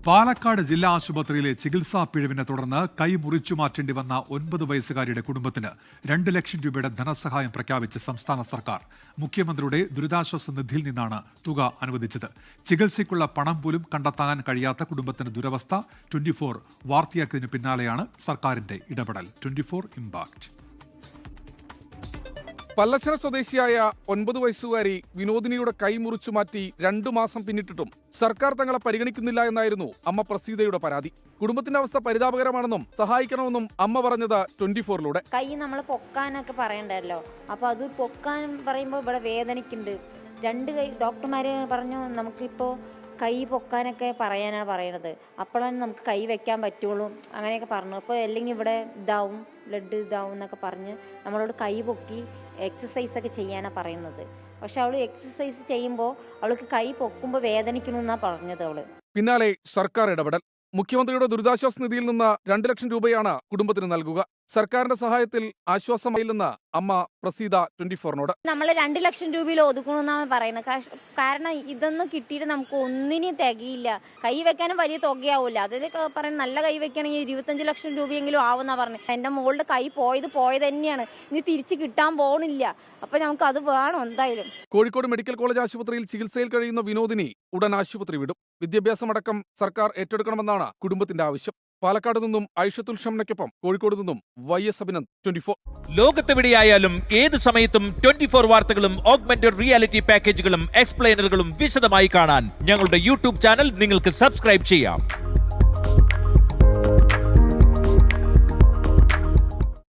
പാലക്കാട് ജില്ലാ ആശുപത്രിയിലെ ചികിത്സാ പിഴവിനെ തുടർന്ന് കൈ മുറിച്ചു മാറ്റേണ്ടി വന്ന 9 വയസ്സുകാരിയുടെ കുടുംബത്തിന് 2 ലക്ഷം രൂപയുടെ ധനസഹായം പ്രഖ്യാപിച്ച് സംസ്ഥാന സർക്കാർ. മുഖ്യമന്ത്രിയുടെ ദുരിതാശ്വാസ നിധിയിൽ നിന്നാണ് തുക അനുവദിച്ചത്. ചികിത്സയ്ക്കുള്ള പണം പോലും കണ്ടെത്താൻ കഴിയാത്ത കുടുംബത്തിന്റെ ദുരവസ്ഥ 24 വാർത്തയാക്കിയതിനു പിന്നാലെയാണ് സർക്കാരിന്റെ ഇടപെടൽ. 24 ഇംപാക്ട്. പല്ലശ്ശന സ്വദേശിയായ 9 വയസ്സുകാരി വിനോദിനിയുടെ കൈ മുറിച്ചു മാറ്റി 2 മാസം പിന്നിട്ടിട്ടും സർക്കാർ തങ്ങളെ പരിഗണിക്കുന്നില്ല എന്നായിരുന്നു അമ്മ പ്രസീതയുടെ പരാതി. കുടുംബത്തിന്റെ അവസ്ഥ പരിതാപകരമാണെന്നും സഹായിക്കണമെന്നും അമ്മ പറഞ്ഞത് 24ലൂടെ. കൈ നമ്മൾ പൊക്കാനൊക്കെ പറയണ്ടല്ലോ, അപ്പൊ അത് പൊക്കാൻ പറയുമ്പോൾ ഇവിടെ വേദനിക്കുന്നുണ്ട്. 2 കൈ ഡോക്ടർമാര് പറഞ്ഞു നമുക്കിപ്പോ കൈ പൊക്കാനൊക്കെ പറയാനാണ് പറയണത്, അപ്പോഴാണ് നമുക്ക് കൈ വെക്കാൻ പറ്റുള്ളൂ അങ്ങനെയൊക്കെ പറഞ്ഞു. അപ്പോൾ അല്ലെങ്കിൽ ഇവിടെ ഇതാവും, ബ്ലഡ് ഇതാവും എന്നൊക്കെ പറഞ്ഞ് നമ്മളോട് കൈ പൊക്കി എക്സസൈസൊക്കെ ചെയ്യാനാണ് പറയുന്നത്. പക്ഷെ അവൾ എക്സസൈസ് ചെയ്യുമ്പോൾ അവൾക്ക് കൈ പൊക്കുമ്പോൾ വേദനിക്കണമെന്നാണ് പറഞ്ഞത് അവള്. പിന്നാലെ സർക്കാർ ഇടപെടൽ. മുഖ്യമന്ത്രിയുടെ ദുരിതാശ്വാസ നിധിയിൽ നിന്ന് 2 ലക്ഷം രൂപയാണ് കുടുംബത്തിന് നൽകുക. സർക്കാരിന്റെ സഹായത്തിൽ ആശ്വാസമായില്ലെന്ന് അമ്മ പ്രസീത 24നോട്. നമ്മൾ 2 ലക്ഷം രൂപയിൽ ഒതുക്കണമെന്നാണ് പറയുന്നത്. കാരണം ഇതൊന്നും കിട്ടിയിട്ട് നമുക്ക് ഒന്നിനും തികയില്ല. കൈ വെക്കാനും വലിയ തുകയാവില്ല. അതിലൊക്കെ പറയുന്നത് നല്ല കൈ വെക്കണമെങ്കിൽ 25 ലക്ഷം രൂപയെങ്കിലും ആവുന്ന പറഞ്ഞു. എൻ്റെ മോളുടെ കൈ പോയത് തന്നെയാണ്, ഇനി തിരിച്ചു കിട്ടാൻ പോണില്ല. അപ്പൊ നമുക്ക് അത് വേണം എന്തായാലും. കോഴിക്കോട് മെഡിക്കൽ കോളേജ് ആശുപത്രിയിൽ ചികിത്സയിൽ കഴിയുന്ന വിനോദിനി ഉടൻ ആശുപത്രി വിടും. വിദ്യാഭ്യാസമടക്കം സർക്കാർ ഏറ്റെടുക്കണമെന്നാണ് കുടുംബത്തിന്റെ ആവശ്യം. പാലക്കാട് നിന്നും ഐഷത്തുൽ ഷംനയ്ക്കൊപ്പം കോഴിക്കോട് നിന്നും YS അഭിനന്ദ്, 24. ലോകത്തെവിടെയായാലും ഏത് സമയത്തും 24 വാർത്തകളും ഓഗ്മെന്റഡ് റിയാലിറ്റി പാക്കേജുകളും എക്സ്പ്ലെയിനറുകളും വിശദമായി കാണാൻ ഞങ്ങളുടെ യൂട്യൂബ് ചാനൽ നിങ്ങൾക്ക് സബ്സ്ക്രൈബ് ചെയ്യാം.